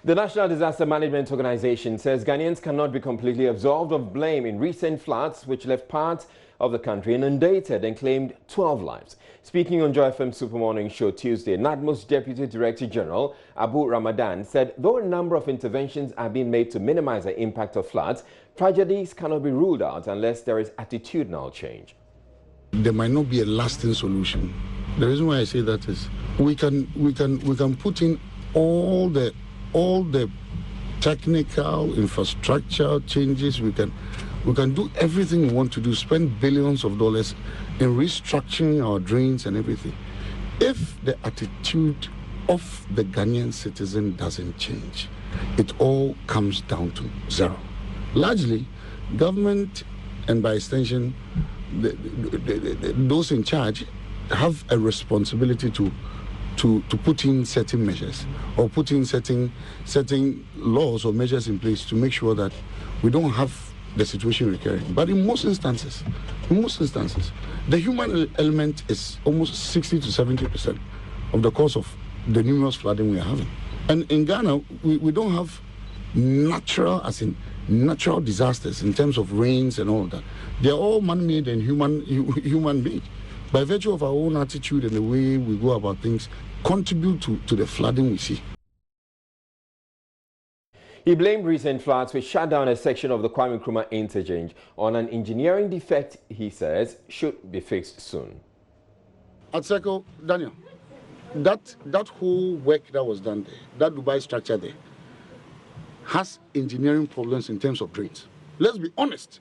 The National Disaster Management Organization says Ghanaians cannot be completely absolved of blame in recent floods which left parts of the country inundated and claimed 12 lives. Speaking on Joy FM Super Morning Show Tuesday, NADMO's Deputy Director General Abu Ramadan said though a number of interventions are being made to minimize the impact of floods, tragedies cannot be ruled out unless there is attitudinal change. There might not be a lasting solution. The reason why I say that is we can put in all the technical infrastructure changes. We can do everything we want to do, spend billions of dollars in restructuring our drains and everything. If the attitude of the Ghanaian citizen doesn't change, it all comes down to zero. Largely, government and by extension, those in charge have a responsibility to put in certain measures or put in certain laws or measures in place to make sure that we don't have the situation recurring. But in most instances, the human element is almost 60 to 70% of the cause of the numerous flooding we are having. And in Ghana, we don't have natural disasters in terms of rains and all of that. They're all man-made and human beings. By virtue of our own attitude and the way we go about things, contribute to the flooding we see. He blamed recent floods which shut down a section of the Kwame Nkrumah interchange on an engineering defect he says should be fixed soon. Atseko, Daniel, that whole work that was done there, that Dubai structure there, has engineering problems in terms of drains. Let's be honest.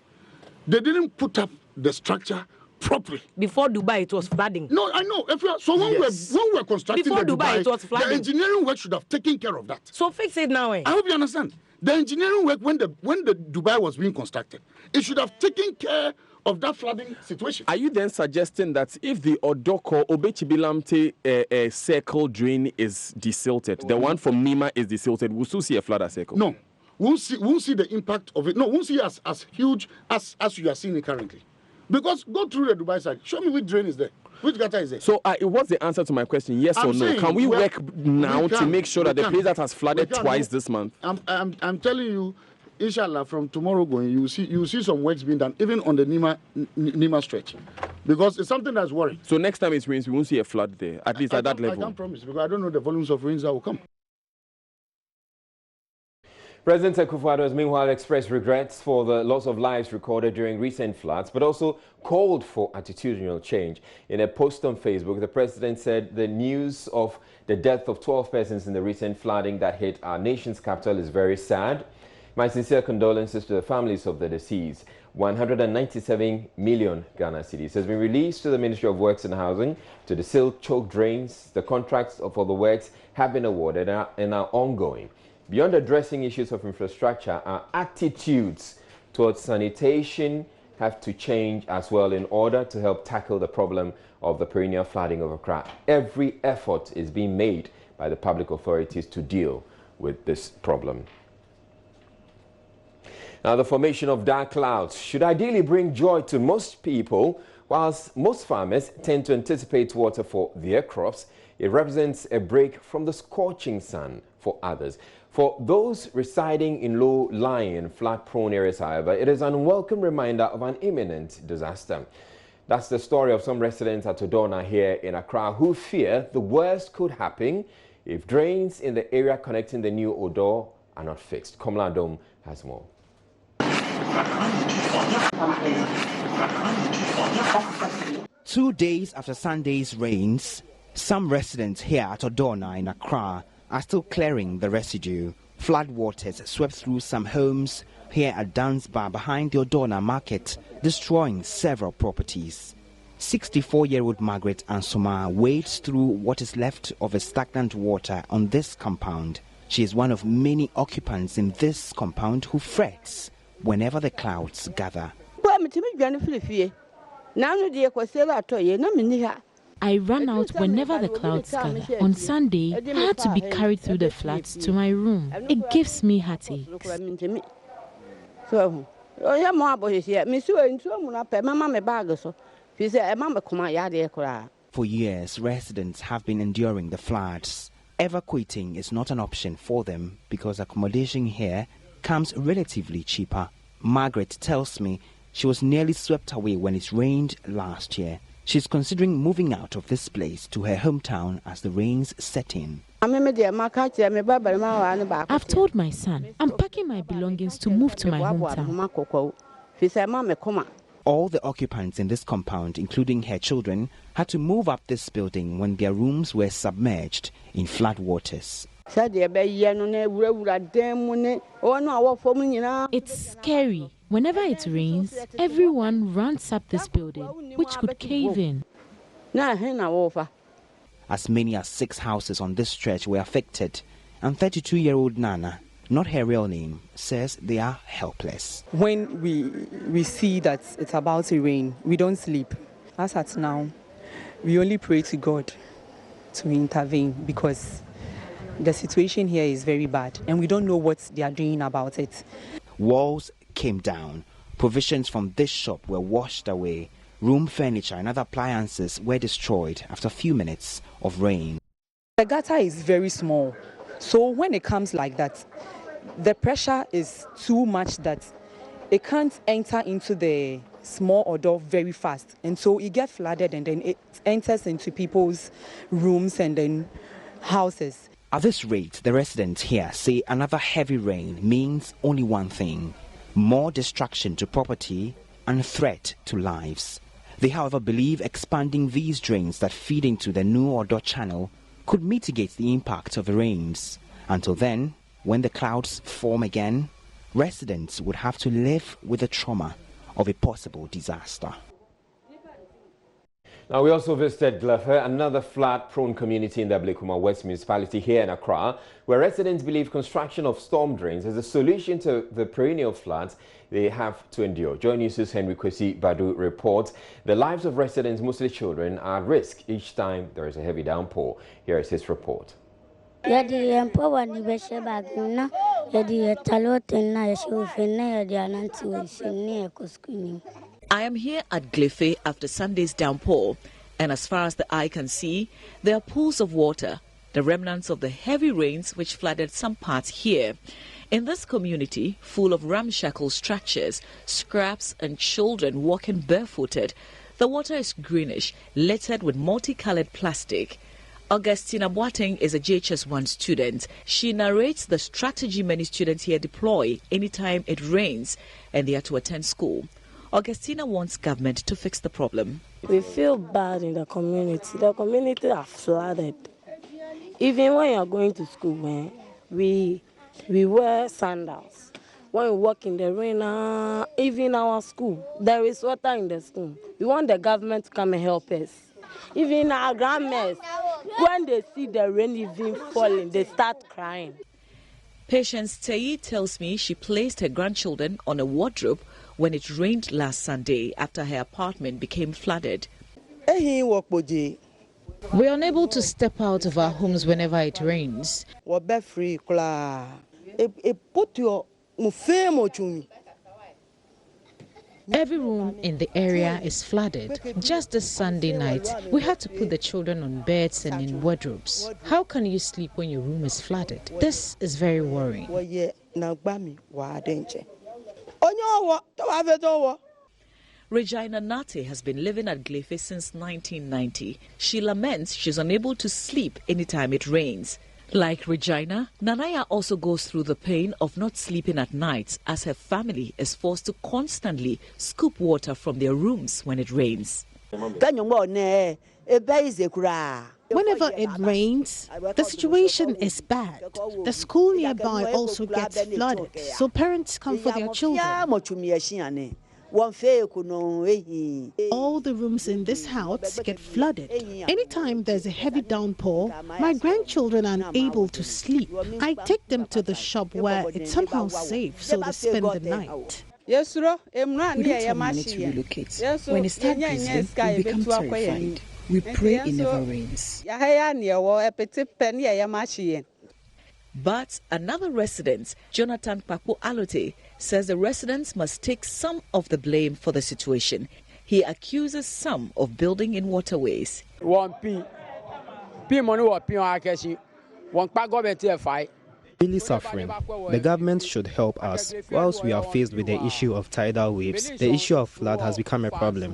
They didn't put up the structure properly. Before Dubai, it was flooding. No, I know. So when we're constructing before the Dubai, it was flooding. The engineering work should have taken care of that. So fix it now. I hope you understand. The engineering work when the Dubai was being constructed, it should have taken care of that flooding situation. Are you then suggesting that if the Odoko Obechibilamte circle drain is desilted, the one from Nima is desilted, we'll still see a flood circle? No, won't see the impact of it. No, won't see as huge as you are seeing it currently. Because go through the Dubai side, show me which drain is there, which gutter is there. So what's the answer to my question? Yes or no? Can we work now to make sure that the place that has flooded twice this month? I'm telling you, inshallah, from tomorrow going, you see some works being done, even on the Nima stretch, because it's something that's worrying. So next time it rains, we won't see a flood there, at least at that level. I can't promise because I don't know the volumes of rains that will come. President Akufo-Addo has meanwhile expressed regrets for the loss of lives recorded during recent floods, but also called for attitudinal change. In a post on Facebook, the president said the news of the death of 12 persons in the recent flooding that hit our nation's capital is very sad. My sincere condolences to the families of the deceased. 197 million Ghana cedis has been released to the Ministry of Works and Housing to desil choke drains. The contracts for the works have been awarded and are ongoing. Beyond addressing issues of infrastructure, our attitudes towards sanitation have to change as well in order to help tackle the problem of the perennial flooding of Accra. Every effort is being made by the public authorities to deal with this problem. Now, the formation of dark clouds should ideally bring joy to most people, whilst most farmers tend to anticipate water for their crops. It represents a break from the scorching sun for others. For those residing in low-lying and flood-prone areas, however, it is an unwelcome reminder of an imminent disaster. That's the story of some residents at Odorna here in Accra who fear the worst could happen if drains in the area connecting the new Odo are not fixed. Komla Dome has more. 2 days after Sunday's rains, some residents here at Odorna in Accra are still clearing the residue. Flood waters swept through some homes here at Dance Bar behind the Odorna market, destroying several properties. 64-year-old Margaret Ansoma wades through what is left of a stagnant water on this compound. She is one of many occupants in this compound who frets whenever the clouds gather. I ran out whenever the clouds gather. On Sunday, I had to be carried through the floods to my room. It gives me heartaches. For years, residents have been enduring the floods. Evacuating is not an option for them because accommodation here comes relatively cheaper. Margaret tells me she was nearly swept away when it rained last year. She's considering moving out of this place to her hometown as the rains set in. I've told my son I'm packing my belongings to move to my hometown. All the occupants in this compound, including her children, had to move up this building when their rooms were submerged in flood waters. It's scary. Whenever it rains, everyone runs up this building, which could cave in. As many as 6 houses on this stretch were affected, and 32-year-old Nana, not her real name, says they are helpless. When we see that it's about to rain, we don't sleep. As at now, we only pray to God to intervene because the situation here is very bad and we don't know what they are doing about it. Walls came down. Provisions from this shop were washed away. Room furniture and other appliances were destroyed after a few minutes of rain. The gutter is very small, so when it comes like that, the pressure is too much that it can't enter into the small odor very fast, and so it gets flooded and then it enters into people's rooms and then houses. At this rate, the residents here say another heavy rain means only one thing: more destruction to property and threat to lives. They, however, believe expanding these drains that feed into the new Odo channel could mitigate the impact of the rains. Until then, when the clouds form again, residents would have to live with the trauma of a possible disaster. Now, we also visited Glefe, another flood-prone community in the Ablekuma West municipality here in Accra, where residents believe construction of storm drains is a solution to the perennial floods they have to endure. Joy News' Henry Kwesi Badu reports the lives of residents, mostly children, are at risk each time there is a heavy downpour. Here is his report. I am here at Glefe after Sunday's downpour, and as far as the eye can see, there are pools of water, the remnants of the heavy rains which flooded some parts here. In this community, full of ramshackle structures, scraps and children walking barefooted, the water is greenish, littered with multicolored plastic. Augustina Boateng is a JHS1 student. She narrates the strategy many students here deploy anytime it rains and they are to attend school. Augustina wants government to fix the problem. We feel bad in the community. The community are flooded. Even when you are going to school, man, we wear sandals. When we walk in the rain, even our school, there is water in the school. We want the government to come and help us. Even our grandmas, when they see the rain even falling, they start crying. Patience Tayi tells me she placed her grandchildren on a wardrobe when it rained last Sunday after her apartment became flooded. We are unable to step out of our homes whenever it rains. Every room in the area is flooded. Just this Sunday night, we had to put the children on beds and in wardrobes. How can you sleep when your room is flooded? This is very worrying. Regina Nate has been living at Glefe since 1990. She laments she's unable to sleep anytime it rains. Like Regina, Nanaya also goes through the pain of not sleeping at night as her family is forced to constantly scoop water from their rooms when it rains. Whenever it rains, the situation is bad. The school nearby also gets flooded, so parents come for their children. All the rooms in this house get flooded. Anytime there's a heavy downpour, my grandchildren are unable to sleep. I take them to the shop where it's somehow safe, so they spend the night. We don't have money to relocate. When it starts drizzling, we become terrified. We pray it never rains. But another resident, Jonathan Papo Alote, says the residents must take some of the blame for the situation. He accuses some of building in waterways. Really suffering. The government should help us. Whilst we are faced with the issue of tidal waves, the issue of flood has become a problem.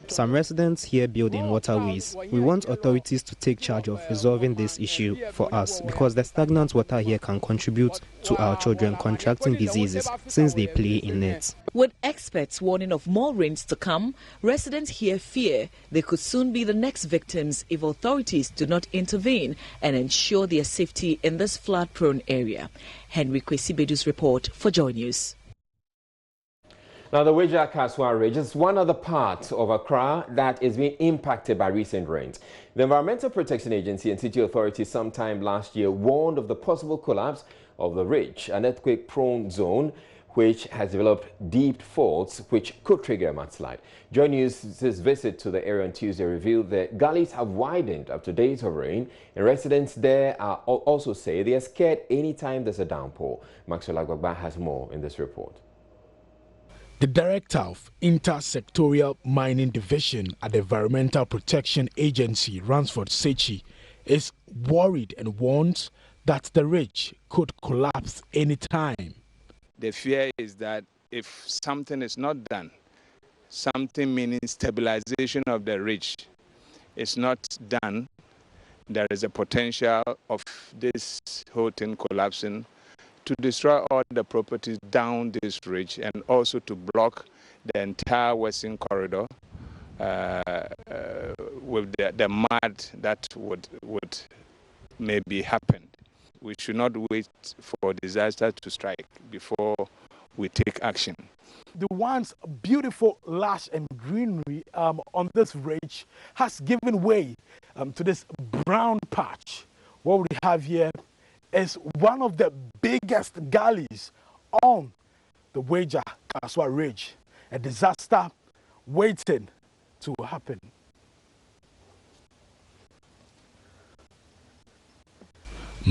Some residents here build in waterways. We want authorities to take charge of resolving this issue for us because the stagnant water here can contribute to our children contracting diseases since they play in it. With experts warning of more rains to come, residents here fear they could soon be the next victims if authorities do not intervene and ensure their safety in this flood-prone area. Henry Kwesibedu's report for Joy News. Now, the Weija-Kasoa Ridge is one other part of Accra that is being impacted by recent rains. The Environmental Protection Agency and city authorities sometime last year warned of the possible collapse of the ridge, an earthquake-prone zone which has developed deep faults which could trigger a mudslide. Joy News' visit to the area on Tuesday revealed that gullies have widened after days of rain, and residents there also say they are scared anytime there's a downpour. Maxwell Agbagba has more in this report. The director of Intersectorial Mining Division at the Environmental Protection Agency, Ransford Sechi, is worried and warns that the ridge could collapse anytime. The fear is that if something is not done, something meaning stabilization of the ridge is not done, there is a potential of this whole thing collapsing to destroy all the properties down this ridge and also to block the entire western corridor with the mud that would maybe happen. We should not wait for disaster to strike before we take action. The once beautiful lush and greenery on this ridge has given way to this brown patch. What we have here is one of the biggest gullies on the Weija-Kasoa Ridge, a disaster waiting to happen.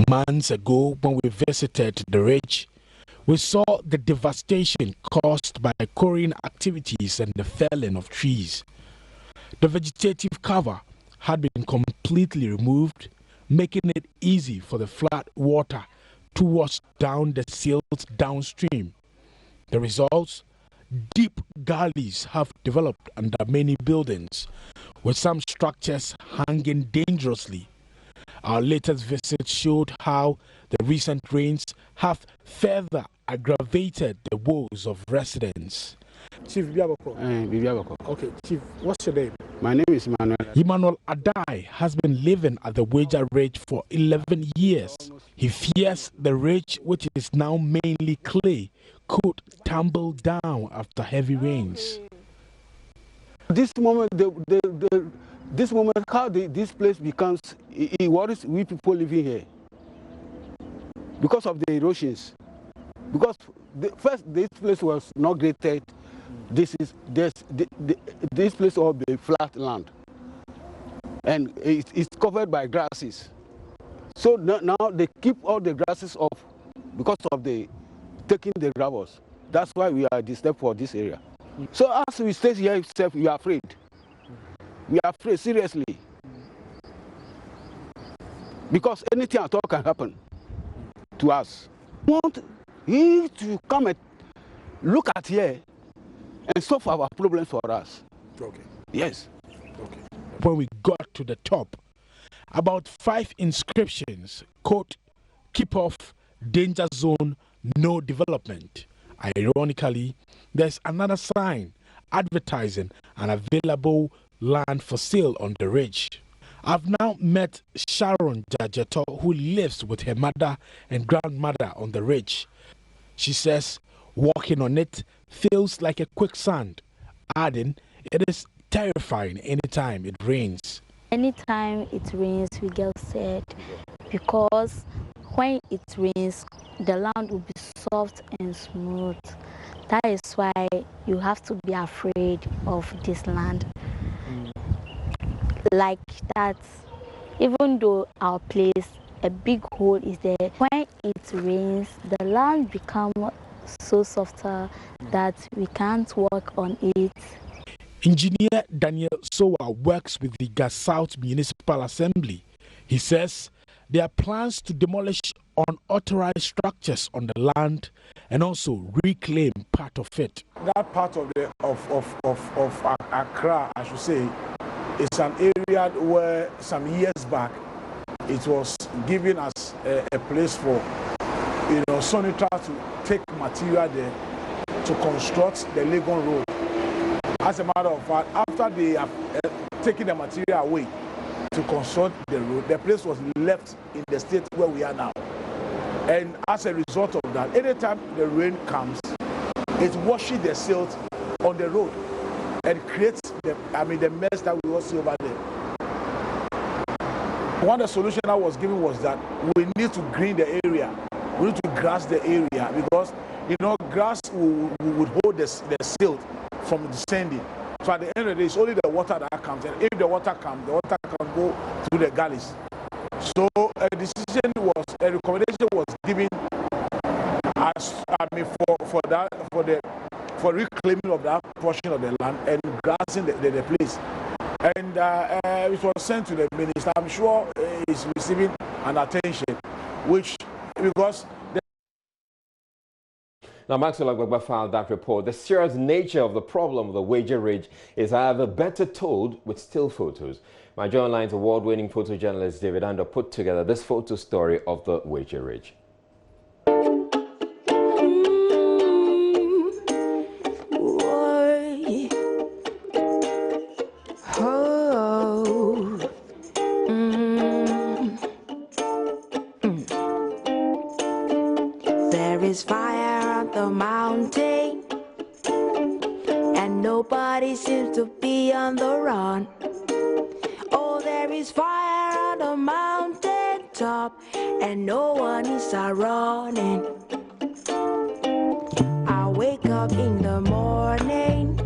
Months ago, when we visited the ridge, we saw the devastation caused by quarrying activities and the felling of trees. The vegetative cover had been completely removed, making it easy for the flood water to wash down the silts downstream. The results? Deep gullies have developed under many buildings, with some structures hanging dangerously. Our latest visit showed how the recent rains have further aggravated the woes of residents. Chief Bibiaboko. Okay, Chief, what's your name? My name is Emmanuel. Emmanuel Adai has been living at the Weija Ridge for 11 years. He fears the ridge, which is now mainly clay, could tumble down after heavy rains. This moment, how this place becomes, it worries we people living here because of the erosions. Because first, this place was not graded. This place will be flat land, and it's covered by grasses. So now they keep all the grasses off because of the taking the gravels. That's why we are disturbed for this area. So as we stay here, we are afraid. We are afraid seriously because anything at all can happen to us. We want you to come and look at here and solve our problems for us. Okay. Yes. Okay. When we got to the top, about 5 inscriptions, quote, "Keep off, danger zone, no development." Ironically, there's another sign advertising an available land for sale on the ridge. I've now met Sharon Jajeto, who lives with her mother and grandmother on the ridge. She says walking on it feels like a quicksand, adding it is terrifying anytime it rains. Anytime it rains, we get scared because when it rains, the land will be soft and smooth. That is why you have to be afraid of this land. Like that, even though our place, a big hole is there, when it rains, the land becomes so softer that we can't walk on it. Engineer Daniel Sowa works with the Gas South Municipal Assembly. He says There are plans to demolish unauthorized structures on the land and also reclaim part of it. That part of Accra, I should say, is an area where some years back it was given as a place for Sonitra to take material there to construct the Legon Road. As a matter of fact, after they have taken the material away to construct the road, the place was left in the state where we are now. And as a result of that, anytime the rain comes, it washes the silt on the road and creates the mess that we all see over there. One of the solutions that was given was that we need to green the area. We need to grass the area because grass would hold the silt from descending. So at the end of the day, it's only the water that comes, and if the water comes, the water can go through the gullies. So a decision was, a recommendation was given for reclaiming of that portion of the land and grassing the place. And it was sent to the minister. I'm sure he's receiving an attention, because. Now, Maxwell Agbagba filed that report. The serious nature of the problem of the Wager Ridge is, however, better told with still photos. My Joy Online's award-winning photojournalist David Ando put together this photo story of the Wager Ridge. There is fire on the mountain, and nobody seems to be on the run. Oh, there is fire on the mountain top, and no one is running. I wake up in the morning,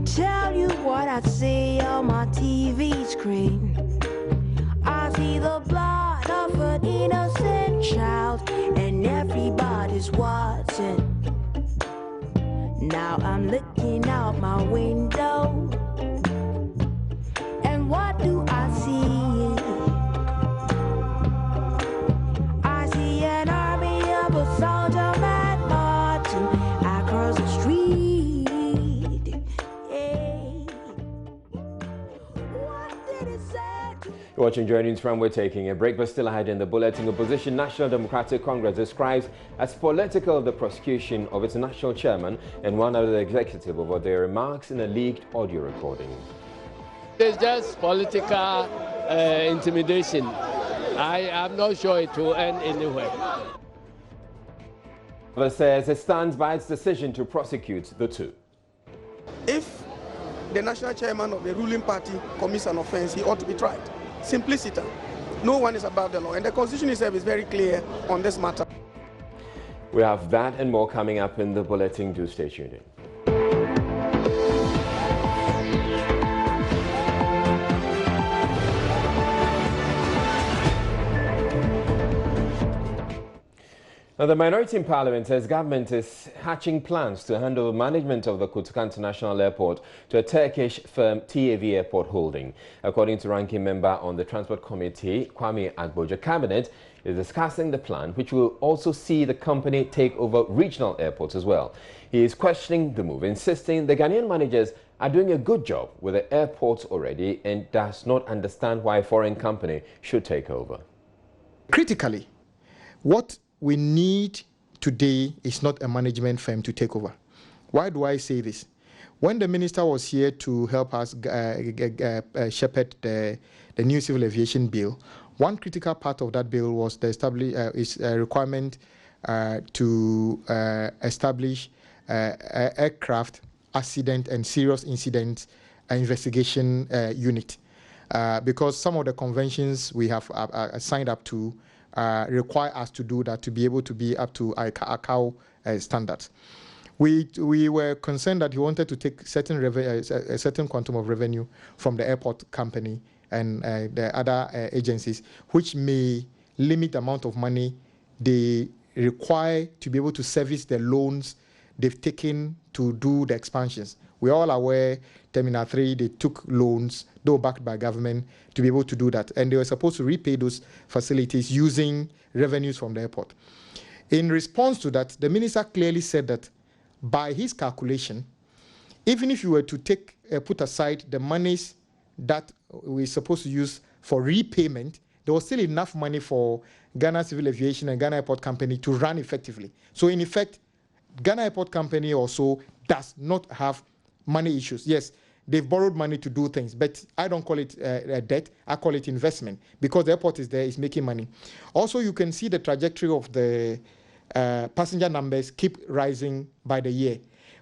tell you what I see on my TV screen. I see the blood of an innocent child, and everybody's watching. Now I'm looking out my window, and what do I see? I see an army of a soldier man marching across the street. Hey. What did it say? You're watching Joy News from. We're taking a break, but still ahead in the bulletin. Opposition National Democratic Congress describes as political the prosecution of its national chairman and one of the executive over their remarks in a leaked audio recording. It's just political intimidation. I'm not sure it will end anywhere. It says it stands by its decision to prosecute the two. If the national chairman of the ruling party commits an offense, he ought to be tried. Simplicity. No one is above the law, and the Constitution itself is very clear on this matter. We have that and more coming up in the bulletin. Do stay tuned in. Now, the minority in Parliament says government is hatching plans to hand over management of the Kotoka International Airport to a Turkish firm, TAV Airport Holding. According to ranking member on the Transport Committee, Kwame Agboja, Cabinet is discussing the plan, which will also see the company take over regional airports as well. He is questioning the move, insisting the Ghanaian managers are doing a good job with the airports already and does not understand why a foreign company should take over. Critically, what we need today is not a management firm to take over. Why do I say this? When the minister was here to help us shepherd the new civil aviation bill, one critical part of that bill was the requirement to establish aircraft accident and serious incident investigation unit, because some of the conventions we have signed up to require us to do that to be able to be up to ICAO standards. We were concerned that he wanted to take a certain quantum of revenue from the airport company and the other agencies, which may limit the amount of money they require to be able to service the loans they've taken to do the expansions, We're all aware, Terminal 3, they took loans, though backed by government, to be able to do that. And they were supposed to repay those facilities using revenues from the airport. In response to that, the minister clearly said that by his calculation, even if you were to put aside the monies that we're supposed to use for repayment, there was still enough money for Ghana Civil Aviation and Ghana Airport Company to run effectively. So in effect, Ghana Airport Company also does not have money issues. Yes, they've borrowed money to do things, but I don't call it a debt, I call it investment, because the airport is there, it's making money. Also, you can see the trajectory of the passenger numbers keep rising by the year.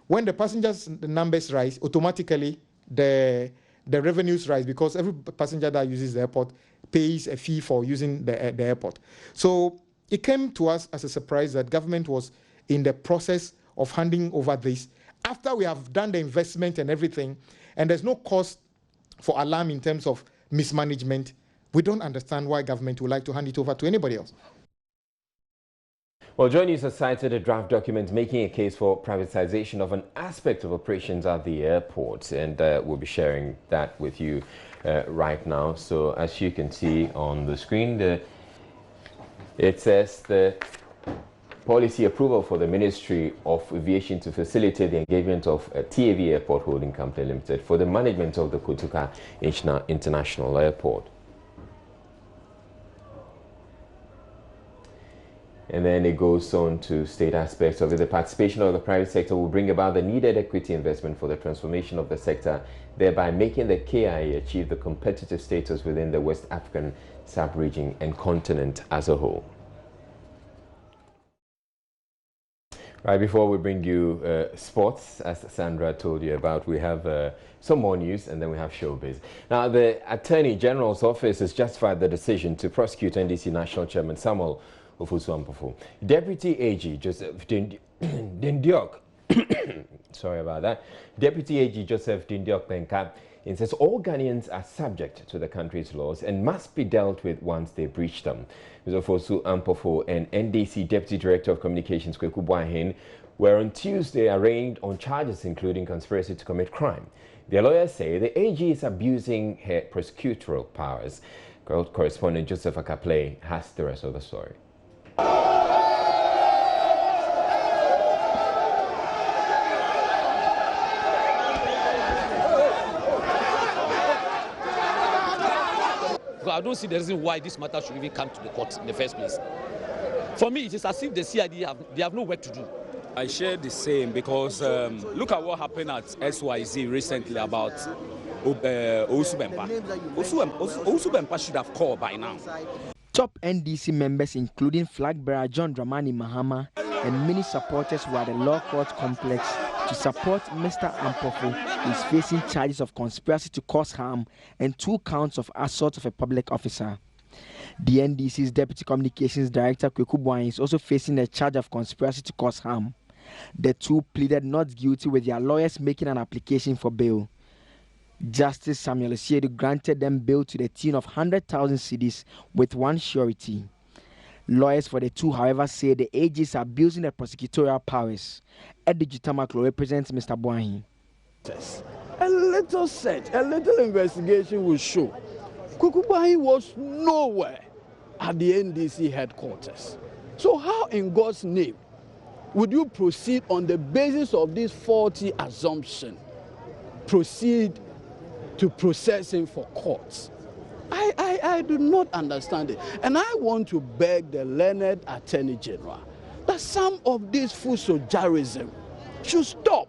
When the passengers numbers rise, automatically the revenues rise, because every passenger that uses the airport pays a fee for using the airport. So it came to us as a surprise that government was in the process of handing over this after we have done the investment and everything, and there's no cause for alarm in terms of mismanagement. We don't understand why government would like to hand it over to anybody else. Well, Joy News has cited a draft document making a case for privatization of an aspect of operations at the airport, and we'll be sharing that with you right now. So as you can see on the screen, it says the policy approval for the Ministry of Aviation to facilitate the engagement of TAV Airport Holding Company Limited for the management of the Kotoka International Airport. And then it goes on to state aspects of it. The participation of the private sector will bring about the needed equity investment for the transformation of the sector, thereby making the KIA achieve the competitive status within the West African sub-region and continent as a whole. Right, before we bring you sports, as Sandra told you about, we have some more news and then we have showbiz. Now, the Attorney General's office has justified the decision to prosecute NDC National Chairman Samuel Ofosu-Ampofo. Deputy AG Joseph Dindiok, sorry about that. Deputy AG Joseph Dindiok Benka says all Ghanaians are subject to the country's laws and must be dealt with once they breach them. Mr. Ofosu-Ampofo and NDC Deputy Director of Communications Kweku Boahen were on Tuesday arraigned on charges including conspiracy to commit crime. Their lawyers say the AG is abusing her prosecutorial powers. Correspondent Joseph Akaplay has the rest of the story. I don't see the reason why this matter should even come to the court in the first place. For me, it is as if the CID have no work to do. I share the same because look at what happened at SYZ recently about Ousou-Bempah. Ousou-Bempah should have called by now. Top NDC members, including flag bearer John Dramani Mahama and many supporters, were at the law court complex to support Mr. Ampofo, who is facing charges of conspiracy to cause harm and 2 counts of assault of a public officer. The NDC's Deputy Communications Director Kweku Boahen is also facing a charge of conspiracy to cause harm. The two pleaded not guilty, with their lawyers making an application for bail. Justice Samuel Osiedu granted them bail to the tune of 100,000 cedis with one surety. Lawyers for the two, however, say the AG is abusing their prosecutorial powers. Eddie Jutamaklo represents Mr. Boahen. A little search, a little investigation will show Kweku Boahen was nowhere at the NDC headquarters. So how in God's name would you proceed on the basis of this faulty assumption, proceed to process him for courts? I do not understand it. And I want to beg the learned Attorney General that some of this fusojarism should stop.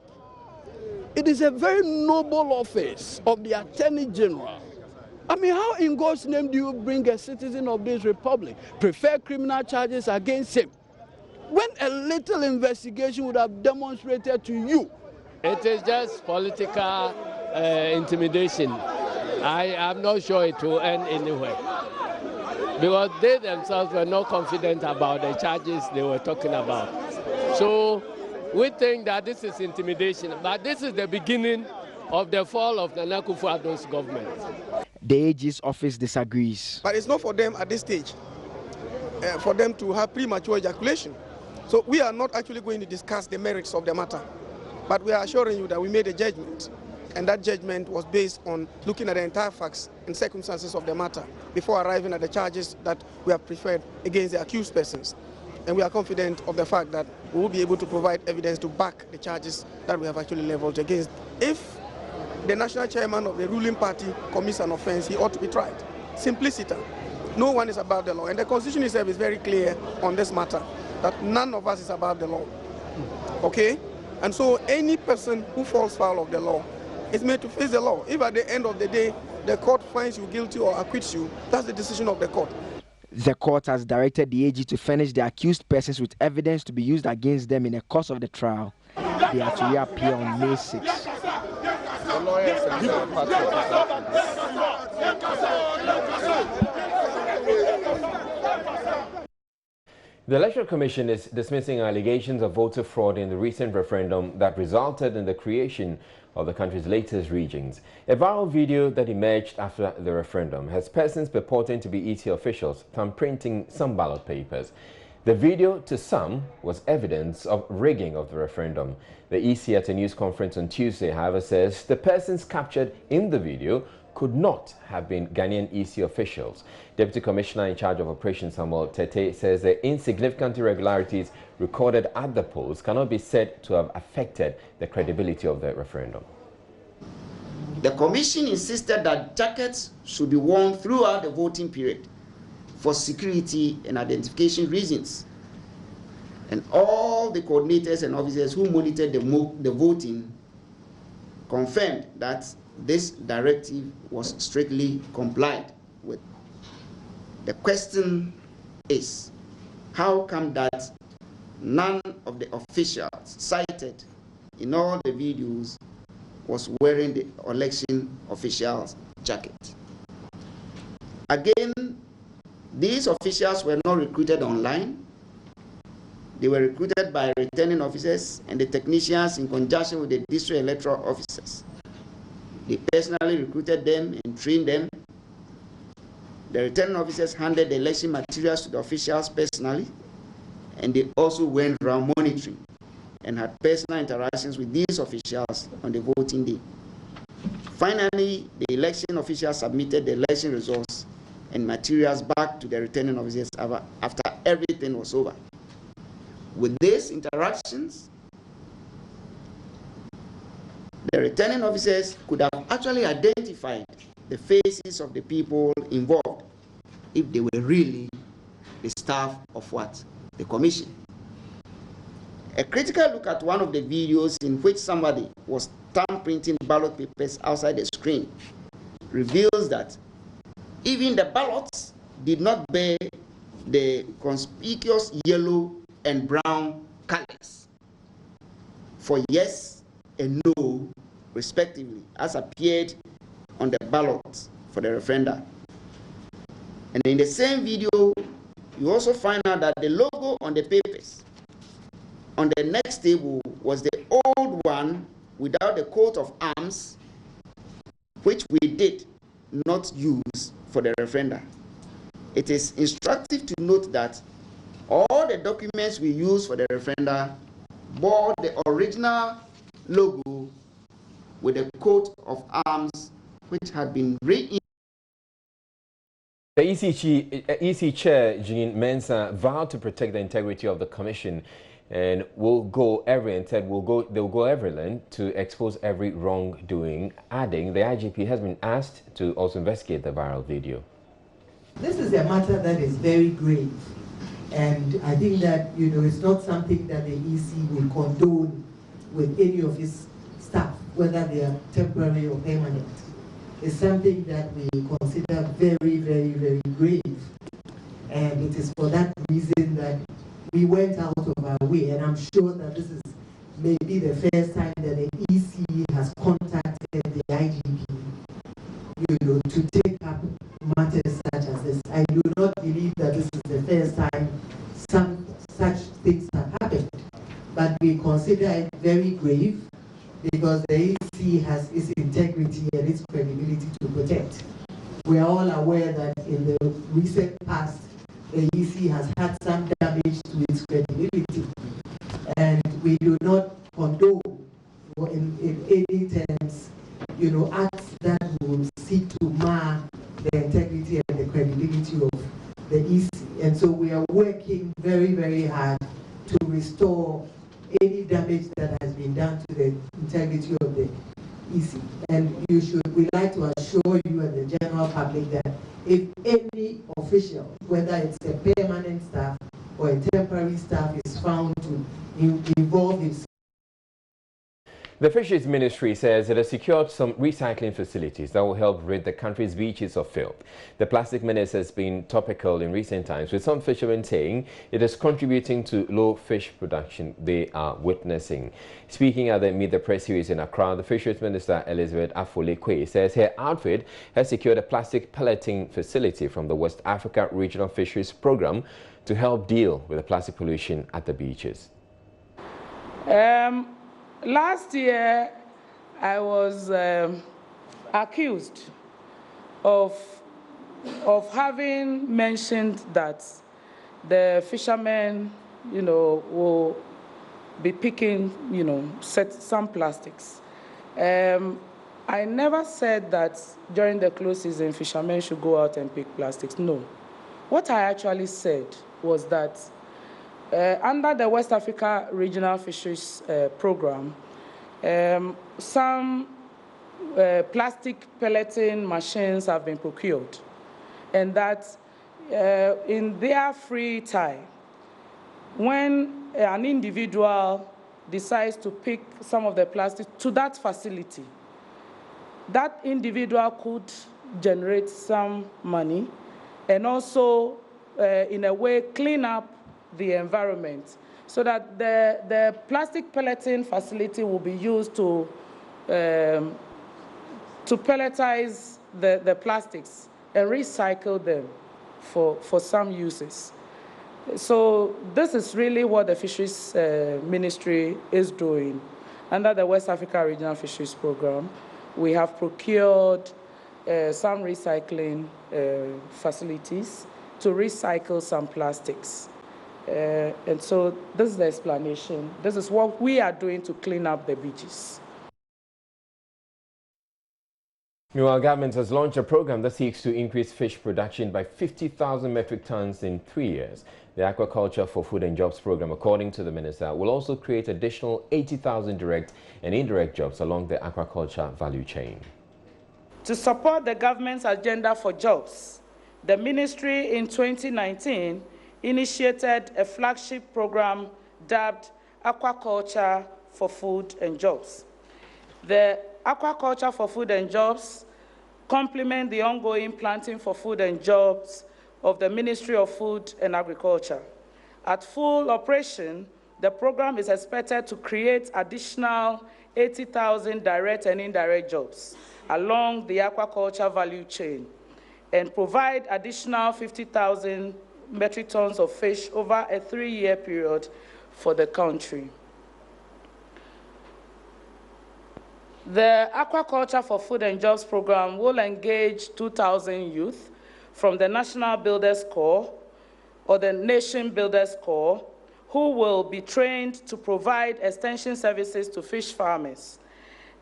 It is a very noble office of the Attorney General. I mean, how in God's name do you bring a citizen of this republic, prefer criminal charges against him, when a little investigation would have demonstrated to you? It is just political intimidation. I am not sure it will end anywhere, because they themselves were not confident about the charges they were talking about. So we think that this is intimidation, but this is the beginning of the fall of the Nana Akufo-Addo's government. The AG's office disagrees. But it's not for them at this stage, for them to have premature ejaculation. So we are not actually going to discuss the merits of the matter. But we are assuring you that we made a judgment, and that judgment was based on looking at the entire facts and circumstances of the matter before arriving at the charges that we have preferred against the accused persons. And we are confident of the fact that we will be able to provide evidence to back the charges that we have actually leveled against. If the national chairman of the ruling party commits an offense, he ought to be tried. Simplicity. No one is above the law. And the Constitution itself is very clear on this matter, that none of us is above the law. Okay? And so any person who falls foul of the law is made to face the law. If at the end of the day, the court finds you guilty or acquits you, that's the decision of the court. The court has directed the AG to furnish the accused persons with evidence to be used against them in the course of the trial. They are to reappear on May 6. The lawyers and the party The Electoral Commission is dismissing allegations of voter fraud in the recent referendum that resulted in the creation of the country's latest regions. A viral video that emerged after the referendum has persons purporting to be EC officials thumbprinting some ballot papers. The video, to some, was evidence of rigging of the referendum. The EC at a news conference on Tuesday, however, says the persons captured in the video could not have been Ghanaian EC officials. Deputy Commissioner in charge of Operation Samuel Tete says the insignificant irregularities recorded at the polls cannot be said to have affected the credibility of the referendum. The Commission insisted that jackets should be worn throughout the voting period for security and identification reasons. And all the coordinators and officers who monitored the voting confirmed that this directive was strictly complied with. The question is, how come that none of the officials cited in all the videos was wearing the election official's jacket? Again, these officials were not recruited online. They were recruited by returning officers and the technicians in conjunction with the district electoral officers. They personally recruited them and trained them. The returning officers handed the election materials to the officials personally, and they also went around monitoring and had personal interactions with these officials on the voting day. Finally, the election officials submitted the election results and materials back to the returning officers after everything was over. With these interactions, the returning officers could have actually identified the faces of the people involved if they were really the staff of what? The commission. A critical look at one of the videos in which somebody was thumbprinting ballot papers outside the screen reveals that even the ballots did not bear the conspicuous yellow and brown colors for yes and no, respectively, as appeared on the ballot for the referenda. And in the same video, you also find out that the logo on the papers on the next table was the old one without the coat of arms, which we did not use for the referenda. It is instructive to note that all the documents we used for the referenda bore the original logo with a coat of arms which had been written. The EC Chair, Jean Mensah, vowed to protect the integrity of the Commission and will go every length to expose every wrongdoing, adding the IGP has been asked to also investigate the viral video. This is a matter that is very grave, and I think that, it's not something that the EC will condone with any of his staff, whether they are temporary or permanent. It's something that we consider very, very, very grave, and it is for that reason that we went out of our way, and I'm sure that this is maybe the first time that the EC has contacted the IGP, to take up matters such as this. I do not believe that this is the first time some such things have happened, but we consider it very grave because the EC has its integrity and its credibility to protect. We are all aware that in the recent past, the EC has had some damage to its credibility, and we do not condone in any terms, you know, acts that will seek to mar the integrity and the credibility of the EC. And so we are working very, very hard to restore any damage that has been done to the integrity of the EC. And we like to assure you and the general public that if any official, whether it's a permanent staff or a temporary staff, is found to involve himself. The Fisheries Ministry says it has secured some recycling facilities that will help rid the country's beaches of filth. The plastic menace has been topical in recent times, with some fishermen saying it is contributing to low fish production they are witnessing. Speaking at the Meet the Press series in Accra, the Fisheries Minister Elizabeth Afole-Kwei says her outfit has secured a plastic pelleting facility from the West Africa Regional Fisheries Program to help deal with the plastic pollution at the beaches. Last year, I was accused of having mentioned that the fishermen, you know, will be picking, you know, some plastics. I never said that during the close season, fishermen should go out and pick plastics. No. What I actually said was that under the West Africa Regional Fisheries Program, some plastic pelleting machines have been procured, and that in their free time, when an individual decides to pick some of the plastic to that facility, that individual could generate some money and also, in a way, clean up the environment, so that the plastic pelleting facility will be used to pelletize the plastics and recycle them for some uses. So this is really what the Fisheries Ministry is doing. Under the West Africa Regional Fisheries Program, we have procured some recycling facilities to recycle some plastics. And so this is the explanation. This is what we are doing to clean up the beaches. Meanwhile, government has launched a program that seeks to increase fish production by 50,000 metric tons in 3 years. The Aquaculture for Food and Jobs program, according to the minister, will also create additional 80,000 direct and indirect jobs along the aquaculture value chain. To support the government's agenda for jobs, the ministry in 2019 initiated a flagship program dubbed Aquaculture for Food and Jobs. The Aquaculture for Food and Jobs complement the ongoing Planting for Food and Jobs of the Ministry of Food and Agriculture. At full operation, the program is expected to create additional 80,000 direct and indirect jobs along the aquaculture value chain and provide additional 50,000 metric tons of fish over a 3-year period for the country. The Aquaculture for Food and Jobs program will engage 2,000 youth from the National Builders Corps or the Nation Builders Corps, who will be trained to provide extension services to fish farmers.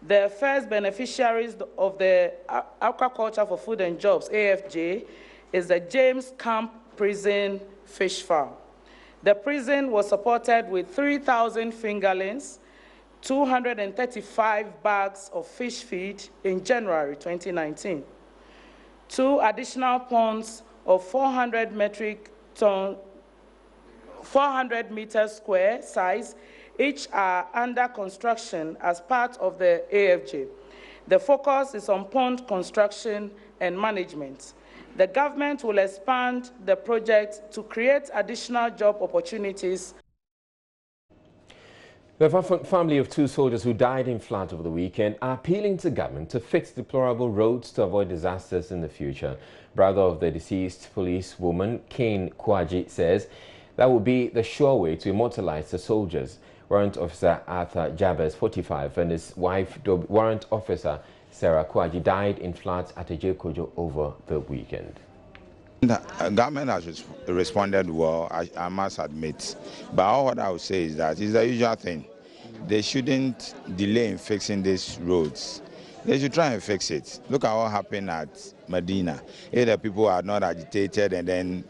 The first beneficiaries of the Aquaculture for Food and Jobs, AFJ, is the James Camp Prison Fish Farm. The prison was supported with 3,000 fingerlings, 235 bags of fish feed in January 2019. 2 additional ponds of 400 meters square size, each are under construction as part of the AFJ. The focus is on pond construction and management. The government will expand the project to create additional job opportunities. The family of 2 soldiers who died in floods over the weekend are appealing to government to fix deplorable roads to avoid disasters in the future. Brother of the deceased policewoman, Kane Kwaji, says that would be the sure way to immortalize the soldiers. Warrant Officer Arthur Jabez, 45, and his wife, Warrant Officer Sarah Kwaji, died in floods at Ejekojo over the weekend. The government has responded well, I must admit. But all what I would say is that it's the usual thing. they shouldn't delay in fixing these roads. They should try and fix it. Look at what happened at Medina. If the people are not agitated and then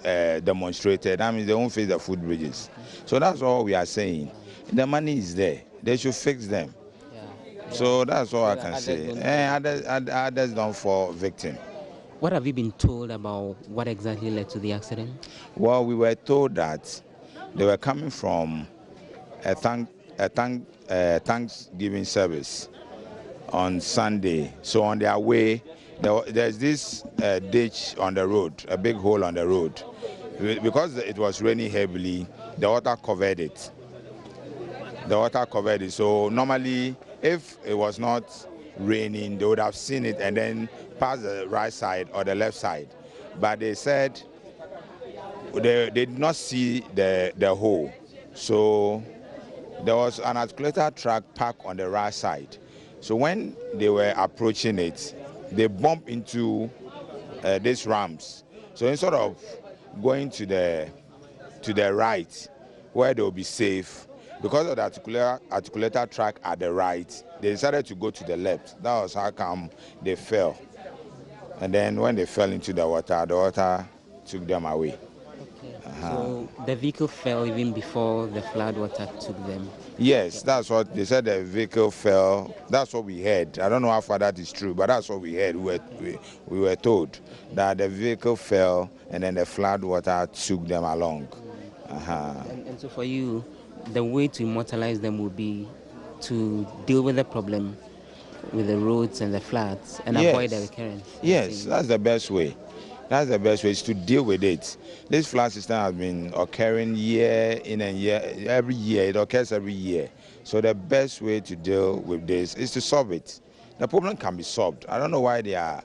demonstrated, that means they won't fix the food bridges. So that's all we are saying. The money is there. They should fix them. So that's all I can say. And others don't fall victim. What have you been told about what exactly led to the accident? Well, we were told that they were coming from a Thanksgiving service on Sunday. So on their way, there's this ditch on the road, a big hole on the road. Because it was raining heavily, the water covered it. So normally, if it was not raining, they would have seen it and then pass the right side or the left side. But they said they did not see the hole. So there was an articulated truck parked on the right side. So when they were approaching it, they bumped into these ramps. So instead of going to the right, where they will be safe, because of the articulated track at the right, they decided to go to the left. That was how come they fell. And then when they fell into the water took them away. Okay. So the vehicle fell even before the flood water took them? Yes, that's what they said, the vehicle fell. That's what we heard. I don't know how far that is true, but that's what we heard. We were told that the vehicle fell and then the flood water took them along. And so for you, the way to immortalize them would be to deal with the problem with the roads and the floods and avoid the recurrence. Yes, that's the best way. That's the best way, is to deal with it. This flood system has been occurring year in and year, every year. It occurs every year. So the best way to deal with this is to solve it. The problem can be solved. I don't know why they are,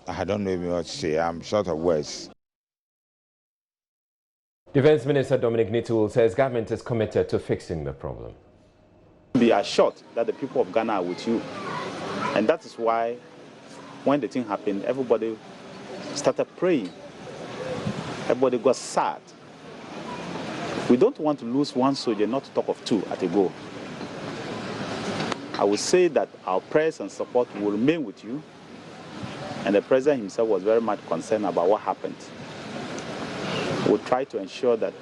I don't know even what to say. I'm short of words. Defense Minister Dominic Nittul says government is committed to fixing the problem. Be assured that the people of Ghana are with you. And that is why when the thing happened, everybody started praying. Everybody got sad. We don't want to lose one soldier, not to talk of two at a go. I would say that our prayers and support will remain with you. And the president himself was very much concerned about what happened. We'll try to ensure that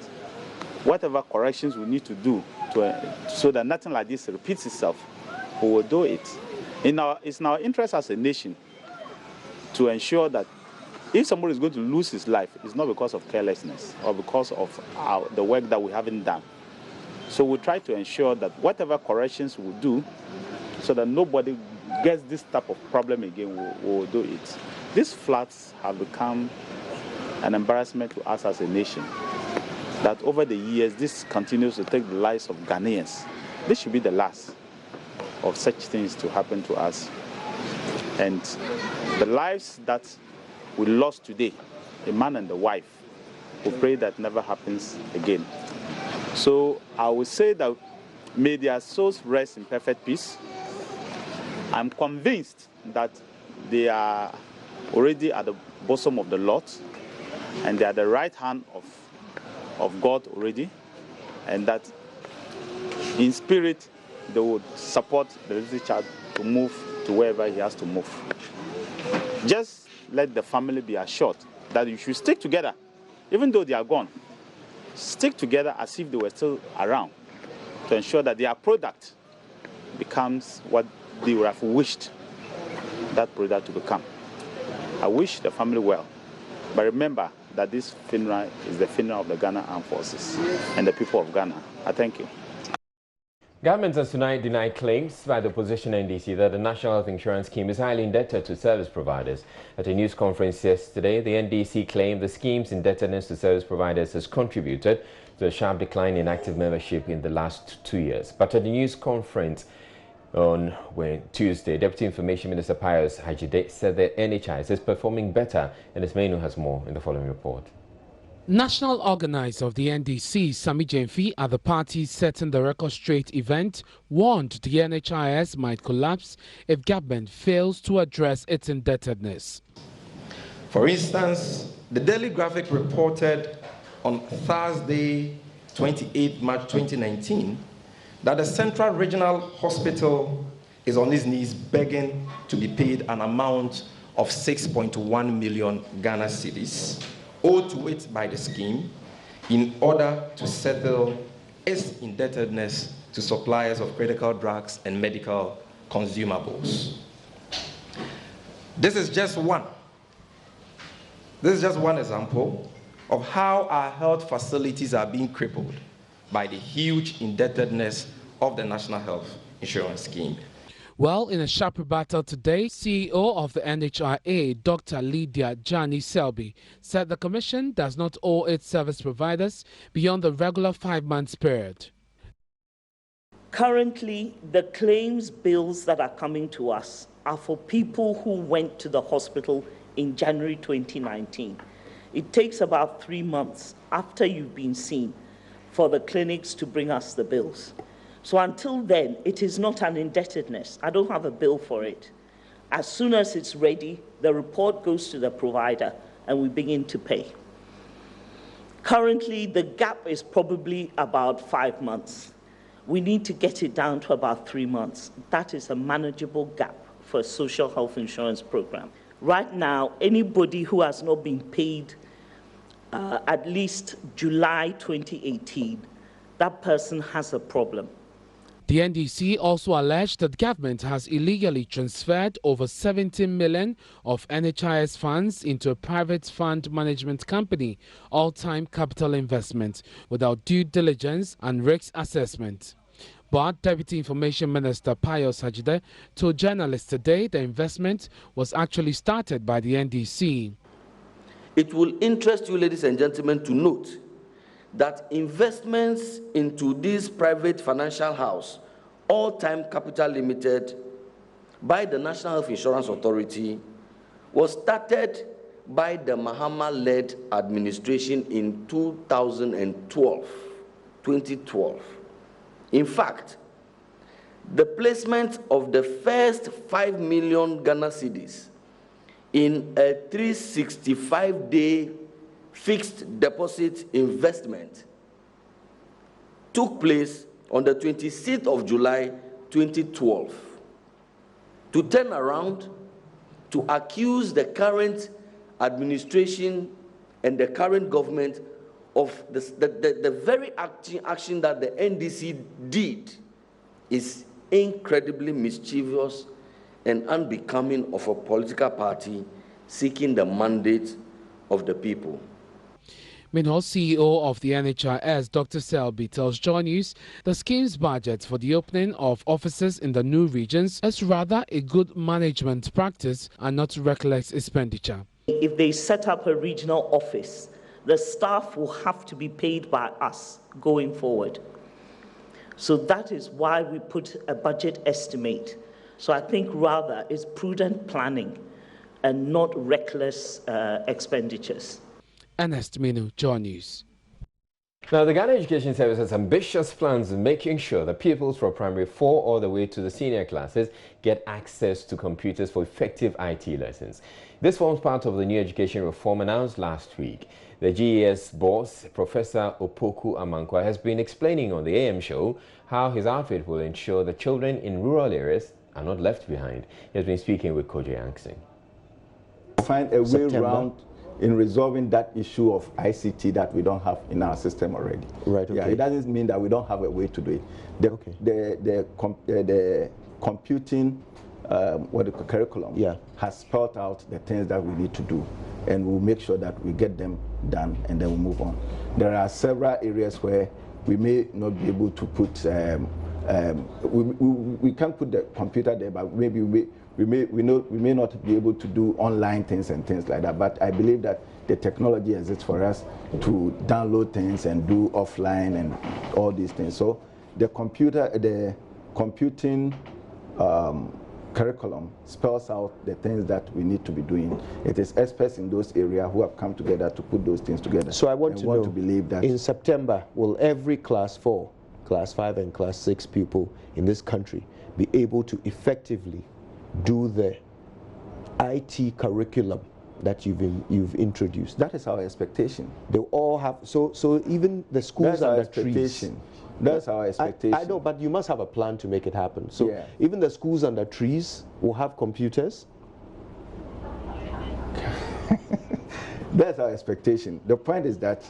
whatever corrections we need to do so that nothing like this repeats itself, we will do it. It's in our interest as a nation to ensure that if somebody is going to lose his life, it's not because of carelessness or because of the work that we haven't done. So we'll try to ensure that whatever corrections we do, so that nobody gets this type of problem again, we'll do it. These floods have become an embarrassment to us as a nation. That over the years, this continues to take the lives of Ghanaians. This should be the last of such things to happen to us. And the lives that we lost today, a man and a wife, we pray that never happens again. So I will say that may their souls rest in perfect peace. I'm convinced that they are already at the bosom of the Lord, and they are the right hand of God already, and that in spirit they would support the little child to move to wherever he has to move. Just let the family be assured that you should stick together, even though they are gone. Stick together as if they were still around, to ensure that their product becomes what they would have wished that product to become. I wish the family well, but remember that this funeral is the funeral of the Ghana Armed Forces and the people of Ghana. I thank you. Government has tonight denied claims by the opposition NDC that the National Health Insurance Scheme is highly indebted to service providers. At a news conference yesterday, the NDC claimed the scheme's indebtedness to service providers has contributed to a sharp decline in active membership in the last 2 years. But at the news conference on Tuesday, Deputy Information Minister Pius Hajide said the NHIS is performing better, and Ms. Menu has more in the following report. National organizer of the NDC, Sami Jemfi, at the party's Setting the Record Straight event, warned the NHIS might collapse if government fails to address its indebtedness. For instance, the Daily Graphic reported on Thursday, 28 March 2019, that the Central Regional Hospital is on its knees begging to be paid an amount of 6.1 million Ghana cedis owed to it by the scheme in order to settle its indebtedness to suppliers of critical drugs and medical consumables. This is just one example of how our health facilities are being crippled by the huge indebtedness of the National Health Insurance Scheme. Well, in a sharp rebuttal today, CEO of the NHIA, Dr. Lydia Jani Selby, said the Commission does not owe its service providers beyond the regular 5-month period. Currently, the claims bills that are coming to us are for people who went to the hospital in January 2019. It takes about 3 months after you've been seen for the clinics to bring us the bills. So until then, it is not an indebtedness. I don't have a bill for it. As soon as it's ready, the report goes to the provider and we begin to pay. Currently, the gap is probably about 5 months. We need to get it down to about 3 months. That is a manageable gap for a social health insurance program. Right now, anybody who has not been paid at least July 2018, that person has a problem. The NDC also alleged that government has illegally transferred over 70 million of NHIS funds into a private fund management company, All-Time Capital Investment, without due diligence and risk assessment. But Deputy Information Minister Pius Hajide told journalists today the investment was actually started by the NDC. It will interest you, ladies and gentlemen, to note that investments into this private financial house, All-Time Capital Limited, by the National Health Insurance Authority, was started by the Mahama-led administration in 2012. In fact, the placement of the first 5 million Ghana cedis in a 365-day fixed deposit investment took place on the 26th of July 2012. To turn around to accuse the current administration and the current government of the very action that the NDC did is incredibly mischievous and unbecoming of a political party seeking the mandate of the people. Meanwhile, CEO of the NHIS, Dr. Selby, tells Joy News the scheme's budget for the opening of offices in the new regions is rather a good management practice and not reckless expenditure. If they set up a regional office, the staff will have to be paid by us going forward. So that is why we put a budget estimate. So I think rather it's prudent planning and not reckless expenditures. Ernest Minu, Joy News. Now, the Ghana Education Service has ambitious plans in making sure that pupils from primary 4 all the way to the senior classes get access to computers for effective IT lessons. This forms part of the new education reform announced last week. The GES boss, Professor Opoku Amankwa, has been explaining on the AM show how his outfit will ensure that children in rural areas are not left behind. He has been speaking with Koji Yankson. Find a way around in resolving that issue of ICT that we don't have in our system already. Right. Okay. Yeah, it doesn't mean that we don't have a way to do it. The computing curriculum has spelled out the things that we need to do, and we'll make sure that we get them done, and then we'll move on. There are several areas where we may not be able to put. We can't put the computer there, but maybe we may not be able to do online things and things like that. But I believe that the technology exists for us to download things and do offline and all these things. So the computing curriculum spells out the things that we need to be doing. It is experts in those areas who have come together to put those things together. So I want to know, to believe that in September, will every class 4, class 5 and class 6 pupil in this country be able to effectively do the IT curriculum that you've introduced? That is our expectation. They all have, so even the schools under trees. That's our expectation. I know, but you must have a plan to make it happen. So yeah. Even the schools under trees will have computers? That's our expectation. The point is that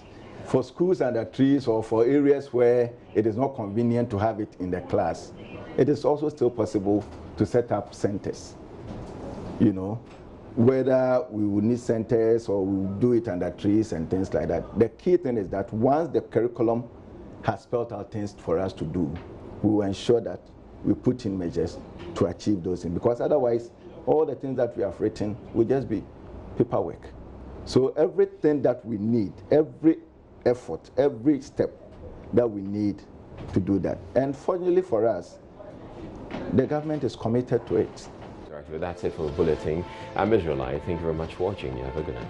for schools under trees or for areas where it is not convenient to have it in the class, it is also still possible to set up centers. You know, whether we will need centers or we will do it under trees and things like that. The key thing is that once the curriculum has spelled out things for us to do, we will ensure that we put in measures to achieve those things, because otherwise all the things that we have written will just be paperwork. So everything that we need, every effort, every step that we need to do that. And fortunately for us, the government is committed to it. All right, well, that's it for the bulletin. I'm Israelite. Thank you very much for watching. You have a good night.